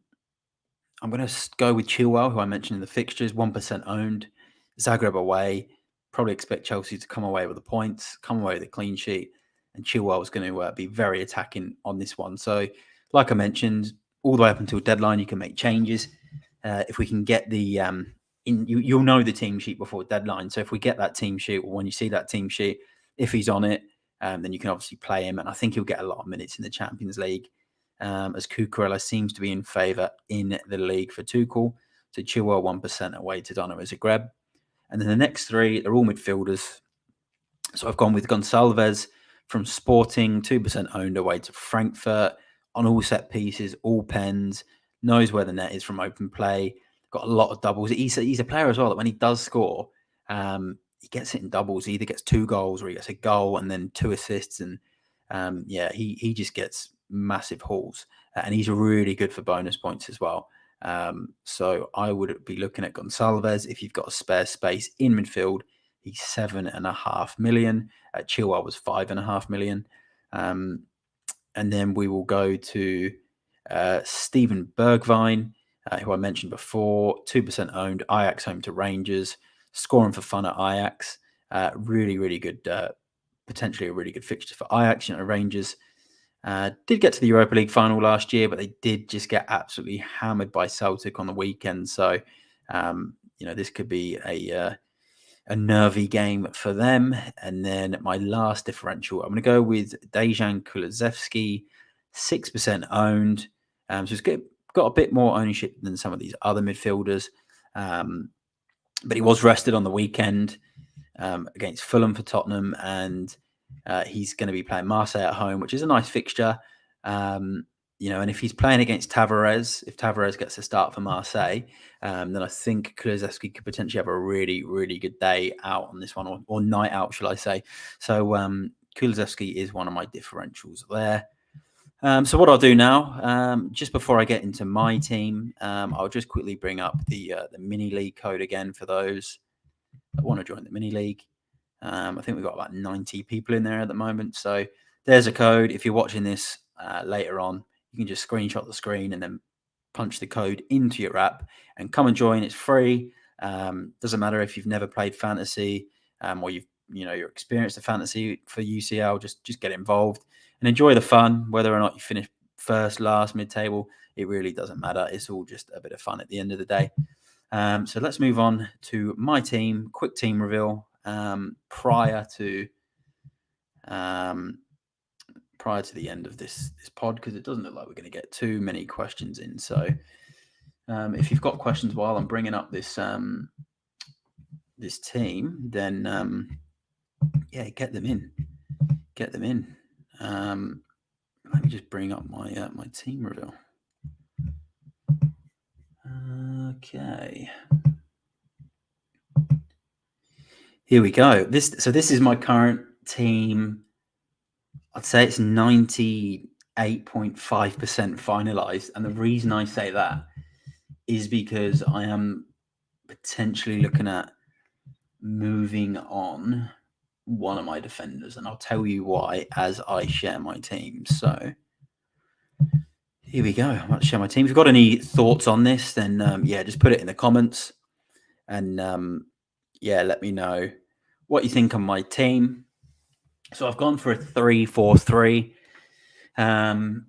going to go with Chilwell, who I mentioned in the fixtures, 1% owned, Zagreb away. Probably expect Chelsea to come away with the points, come away with a clean sheet, and Chilwell is going to be very attacking on this one. So, like I mentioned, all the way up until deadline, you can make changes. If we can get the you'll know the team sheet before deadline. So if we get that team sheet, or when you see that team sheet, if he's on it, then you can obviously play him, and I think he'll get a lot of minutes in the Champions League. As Cucurella seems to be in favour in the league for Tuchel. So Chilwell 1% away to Dynamo Zagreb. And then the next 3, they're all midfielders. So I've gone with Gonçalves from Sporting, 2% owned away to Frankfurt, on all set pieces, all pens, knows where the net is from open play, got a lot of doubles. He's a player as well that when he does score, he gets it in doubles. He either gets 2 goals or he gets a goal and then 2 assists. And he just gets massive hauls. And he's really good for bonus points as well. So I would be looking at Gonçalves if you've got a spare space in midfield. He's 7.5 million. Chilwell was 5.5 million. And then we will go to Steven Bergwijn, who I mentioned before, 2% owned, Ajax home to Rangers, scoring for fun at Ajax. Really, really good, potentially a really good fixture for Ajax. Rangers Did get to the Europa League final last year, but they did just get absolutely hammered by Celtic on the weekend. So, this could be a nervy game for them. And then my last differential, I'm going to go with Dejan Kulusevski, 6% owned. So it's got a bit more ownership than some of these other midfielders. But he was rested on the weekend against Fulham for Tottenham, and he's going to be playing Marseille at home, which is a nice fixture. And if he's playing against Tavares, if Tavares gets a start for Marseille, then I think Kulusevski could potentially have a really, really good day out on this one, or night out, shall I say. So Kulusevski is one of my differentials there. So what I'll do now, just before I get into my team, I'll just quickly bring up the mini league code again for those that want to join the mini league. I think we've got about 90 people in there at the moment. So there's a code. If you're watching this later on, you can just screenshot the screen and then punch the code into your app and come and join. It's free. Doesn't matter if you've never played fantasy or you're experienced the fantasy for UCL. Just get involved and enjoy the fun. Whether or not you finish first, last, mid-table, it really doesn't matter. It's all just a bit of fun at the end of the day. So let's move on to my team. Quick team reveal prior to the end of this pod, because it doesn't look like we're going to get too many questions in. So if you've got questions while I'm bringing up this team, then get them in. Let me just bring up my team reveal. Okay. Here we go. This is my current team. I'd say it's 98.5% finalized. And the reason I say that is because I am potentially looking at moving on one of my defenders. And I'll tell you why as I share my team. So here we go. I'm about to share my team. If you've got any thoughts on this, then just put it in the comments. And let me know what you think on my team. So I've gone for a 3-4-3. I'm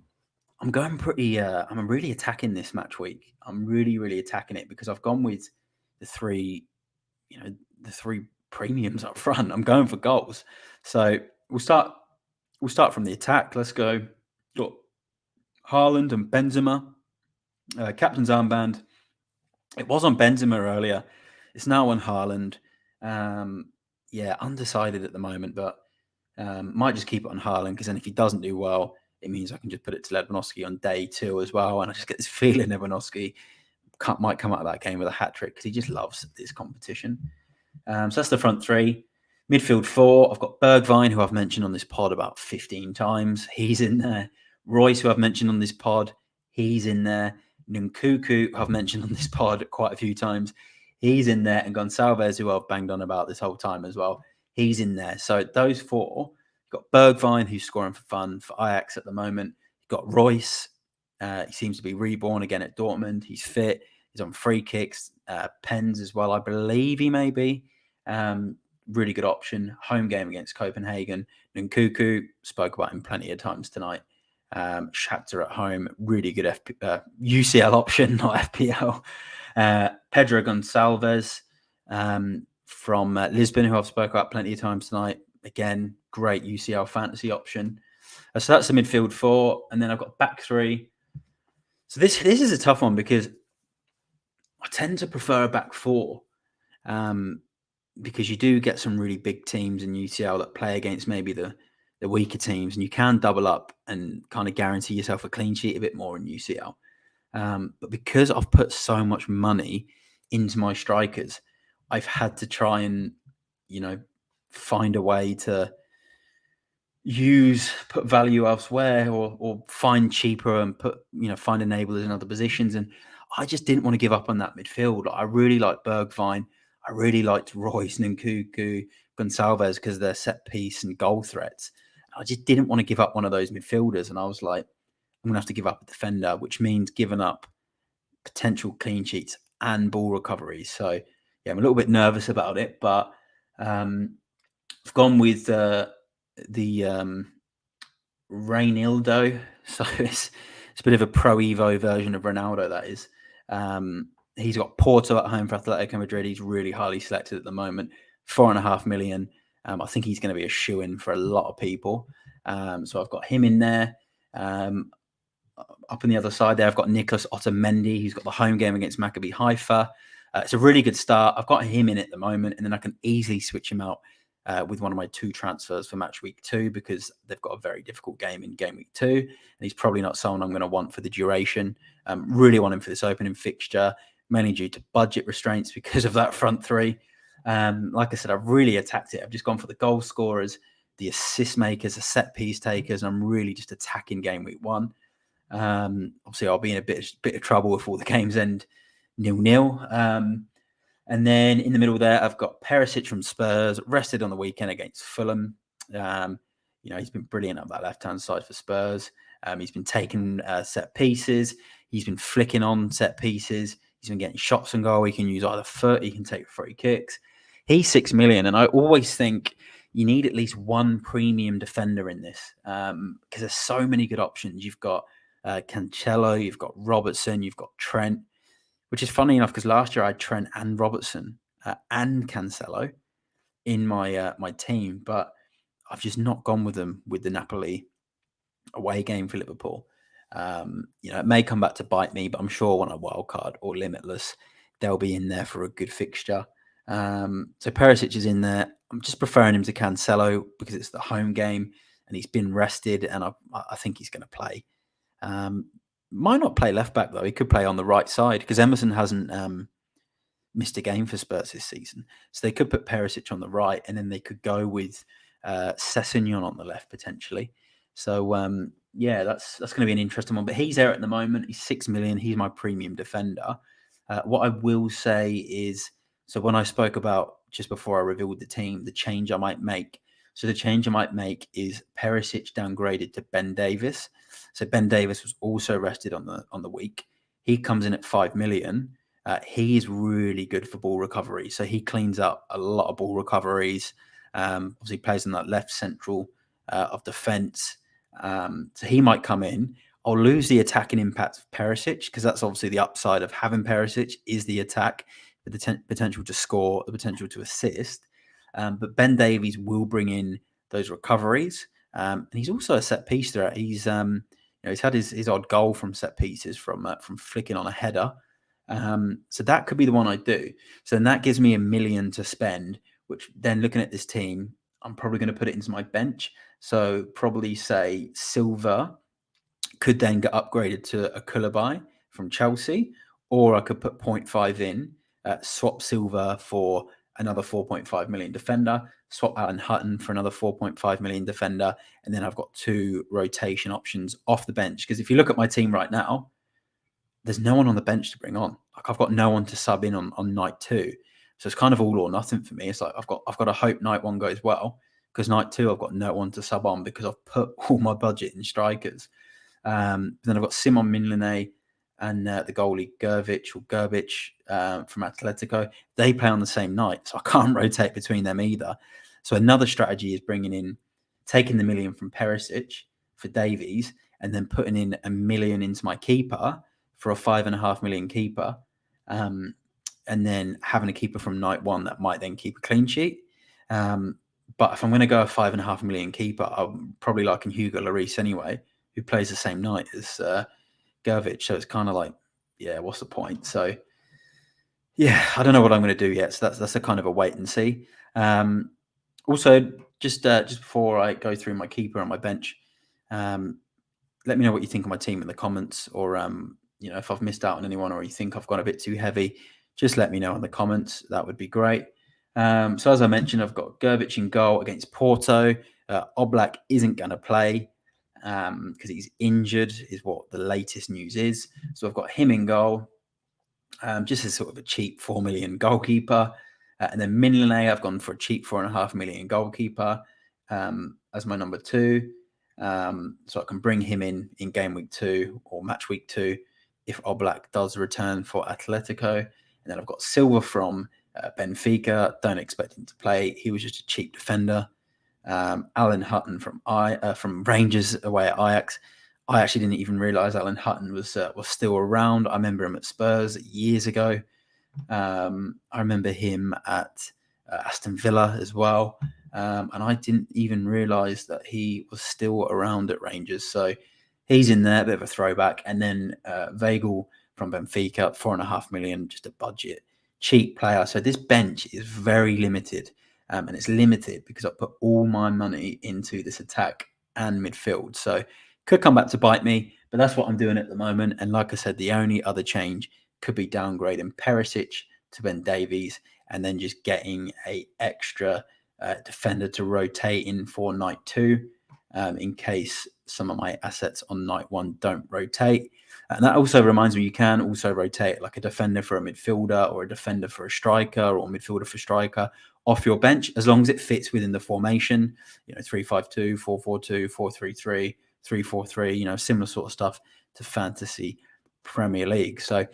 going pretty. I'm really attacking this match week. I'm really, really attacking it because I've gone with the three premiums up front. I'm going for goals. So we'll start from the attack. Let's go. Got Haaland and Benzema. Captain's armband. It was on Benzema earlier. It's now on Haaland. Undecided at the moment, but might just keep it on Haaland, because then if he doesn't do well, it means I can just put it to Lewandowski on day 2 as well. And I just get this feeling Lewandowski might come out of that game with a hat-trick, because he just loves this competition. So that's the front 3. Midfield 4, I've got Bergwijn, who I've mentioned on this pod about 15 times. He's in there. Royce, who I've mentioned on this pod, he's in there. Nkunku, who I've mentioned on this pod quite a few times, he's in there. And Gonçalves, who I've banged on about this whole time as well, he's in there. So those 4, you've got Bergwijn, who's scoring for fun for Ajax at the moment. You've got Royce. He seems to be reborn again at Dortmund. He's fit. He's on free kicks. Pens as well, I believe he may be. Really good option. Home game against Copenhagen. Nkunku, spoke about him plenty of times tonight. Shakhtar at home, really good UCL option, not FPL. Pedro Gonçalves from Lisbon, who I've spoke about plenty of times tonight. Again, great UCL fantasy option. So that's the midfield 4, and then I've got back 3. So this is a tough one, because I tend to prefer a back 4, because you do get some really big teams in UCL that play against maybe the weaker teams, and you can double up and kind of guarantee yourself a clean sheet a bit more in UCL. But because I've put so much money into my strikers, I've had to try and, find a way to put value elsewhere, or find cheaper and find enablers in other positions. And I just didn't want to give up on that midfield. I really liked Bergwijn. I really liked Royce, Nkunku, Gonçalves, because they're set piece and goal threats. I just didn't want to give up one of those midfielders. And I was like, I'm going to have to give up a defender, which means giving up potential clean sheets and ball recoveries. So, yeah, I'm a little bit nervous about it, but I've gone with the Reinildo. So it's a bit of a Pro Evo version of Ronaldo, that is. He's got Porto at home for Atletico Madrid. He's really highly selected at the moment. 4.5 million. I think he's going to be a shoe-in for a lot of people. So I've got him in there. Up on the other side there, I've got Nicolas Otamendi. He's got the home game against Maccabi Haifa. It's a really good start. I've got him in at the moment, and then I can easily switch him out with one of my 2 transfers for match week 2 because they've got a very difficult game in game week 2, and he's probably not someone I'm going to want for the duration. Really want him for this opening fixture, mainly due to budget restraints because of that front 3. Like I said, I've really attacked it. I've just gone for the goal scorers, the assist makers, the set piece takers. I'm really just attacking game week 1. Obviously, I'll be in a bit of trouble if all the games end 0-0. And then in the middle there, I've got Perisic from Spurs, rested on the weekend against Fulham. He's been brilliant up that left-hand side for Spurs. He's been taking set pieces. He's been flicking on set pieces. He's been getting shots on goal. He can use either foot. He can take free kicks. He's 6 million. And I always think you need at least one premium defender in this because there's so many good options. You've got Cancelo, you've got Robertson, you've got Trent, which is funny enough because last year I had Trent and Robertson and Cancelo in my my team, but I've just not gone with them with the Napoli away game for Liverpool. It may come back to bite me, but I'm sure when I wildcard or limitless, they'll be in there for a good fixture. So Perisic is in there. I'm just preferring him to Cancelo because it's the home game and he's been rested, and I think he's going to play. Might not play left back though. He could play on the right side because Emerson hasn't missed a game for Spurs this season. So they could put Perisic on the right, and then they could go with Sessegnon on the left potentially. So that's going to be an interesting one. But he's there at the moment. He's 6 million. He's my premium defender. What I will say is, so when I spoke about just before I revealed the team, the change I might make. So the change I might make is Perisic downgraded to Ben Davis. So Ben Davis was also rested on the week. He comes in at 5 million. He is really good for ball recovery. So he cleans up a lot of ball recoveries. Obviously plays in that left central of defence. So he might come in. I'll lose the attacking impact of Perisic because that's obviously the upside of having Perisic is the attack, the potential to score, the potential to assist. But Ben Davies will bring in those recoveries. And he's also a set piece threat. He's he's had his odd goal from set pieces from flicking on a header. So that could be the one I do. So then that gives me $1 million to spend, which then looking at this team, I'm probably going to put it into my bench. So probably say Silva could then get upgraded to a Koulibaly from Chelsea, or I could put 0.5 in, swap Silva for another 4.5 million defender, swap Alan Hutton for another 4.5 million defender, and then I've got 2 rotation options off the bench. Because if you look at my team right now, there's no one on the bench to bring on. Like I've got no one to sub in on night 2. So it's kind of all or nothing for me. It's like I've got to hope night 1 goes well, because night 2 I've got no one to sub on because I've put all my budget in strikers. Then I've got Simon Mignolet and the goalie Gervich from Atletico. They play on the same night, so I can't rotate between them either. So another strategy is taking the $1 million from Perisic for Davies, and then putting in $1 million into my keeper for a 5.5 million keeper, and then having a keeper from night 1 that might then keep a clean sheet. But if I'm going to go a 5.5 million keeper, I'm probably liking Hugo Lloris anyway, who plays the same night as Gervich. So it's kind of like, yeah, what's the point? So yeah, I don't know what I'm going to do yet. So that's a kind of a wait and see. Also, just before I go through my keeper and my bench, let me know what you think of my team in the comments, or if I've missed out on anyone, or you think I've gone a bit too heavy, just let me know in the comments. That would be great. So as I mentioned, I've got Gervich in goal against Porto. Oblak isn't going to play because he's injured, is what the latest news is. So I've got him in goal, just as sort of a cheap 4 million goalkeeper. And then Mignolet, I've gone for a cheap 4.5 million goalkeeper as my number 2. So I can bring him in game week 2 or match week 2 if Oblak does return for Atletico. And then I've got Silva from Benfica. Don't expect him to play. He was just a cheap defender. Alan Hutton from Rangers away at Ajax. I actually didn't even realise Alan Hutton was still around. I remember him at Spurs years ago. I remember him at Aston Villa as well. And I didn't even realise that he was still around at Rangers. So he's in there, a bit of a throwback. And then Weigl from Benfica, 4.5 million, just a budget, cheap player. So this bench is very limited. And it's limited because I put all my money into this attack and midfield. So could come back to bite me, but that's what I'm doing at the moment. And like I said, the only other change could be downgrading Perisic to Ben Davies and then just getting a extra defender to rotate in for night 2 in case some of my assets on night 1 don't rotate. And that also reminds me, you can also rotate like a defender for a midfielder or a defender for a striker or a midfielder for striker off your bench, as long as it fits within the formation, 3-5-2, 4-4-2, 4-3-3, 3-4-3, similar sort of stuff to Fantasy Premier League. So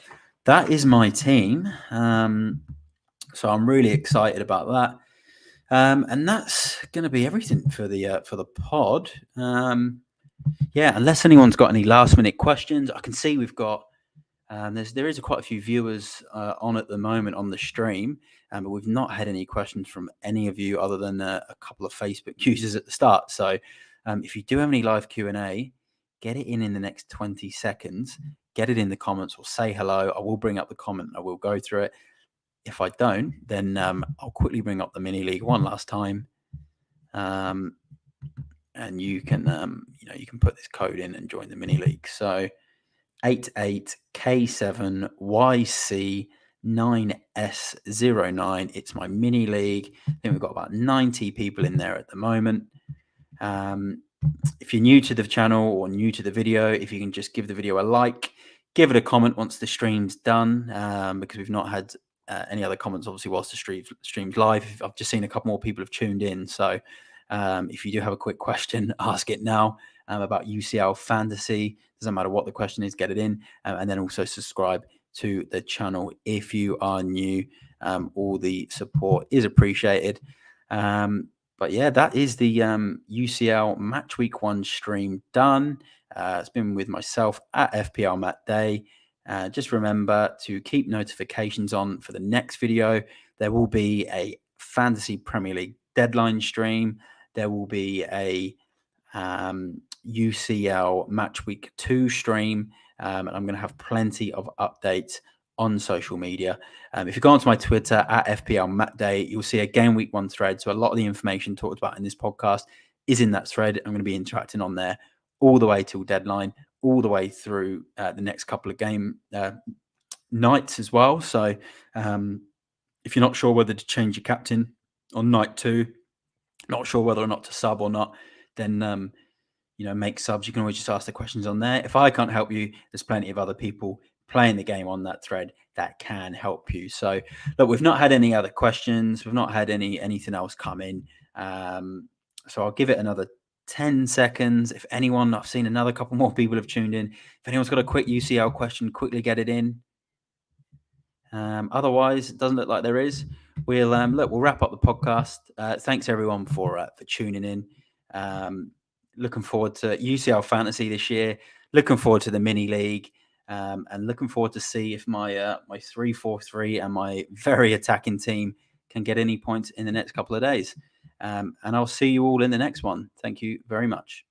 that is my team. So I'm really excited about that. And that's going to be everything for the pod. Unless anyone's got any last minute questions, I can see we've got there is quite a few viewers on at the moment on the stream, but we've not had any questions from any of you other than a couple of Facebook users at the start. So if you do have any live Q&A, get it in the next 20 seconds. Get it in the comments or say hello. I will bring up the comment. I will go through it. If I don't, then I'll quickly bring up the mini league one last time, and you can you can put this code in and join the mini league. So 88K7YC9S09. It's my mini league. I think we've got about 90 people in there at the moment. If you're new to the channel or new to the video, if you can just give the video a like, give it a comment once the stream's done, because we've not had any other comments, obviously, whilst the stream's live. I've just seen a couple more people have tuned in. So if you do have a quick question, ask it now about UCL Fantasy. Doesn't matter what the question is, get it in. And then also subscribe to the channel if you are new. All the support is appreciated. But yeah, that is the UCL Matchweek 1 stream done. It's been with myself at FPLMattDay. Just remember to keep notifications on for the next video. There will be a Fantasy Premier League deadline stream. There will be a UCL Matchweek 2 stream. And I'm going to have plenty of updates on social media. If you go onto my Twitter at FPLMattDay, you'll see a Game Week 1 thread. So a lot of the information talked about in this podcast is in that thread. I'm going to be interacting on there all the way till deadline, all the way through the next couple of game nights as well. So if you're not sure whether to change your captain on night 2, not sure whether or not to sub or not, then make subs. You can always just ask the questions on there. If I can't help you, there's plenty of other people playing the game on that thread that can help you. So look, we've not had any other questions. We've not had anything else come in. So I'll give it another 10 seconds. If anyone, I've seen another couple more people have tuned in. If anyone's got a quick UCL question, quickly get it in. Otherwise, it doesn't look like there is. We'll wrap up the podcast. Thanks everyone for tuning in. Looking forward to UCL Fantasy this year. Looking forward to the mini league, and looking forward to see if my 3-4-3 and my very attacking team can get any points in the next couple of days. And I'll see you all in the next one. Thank you very much.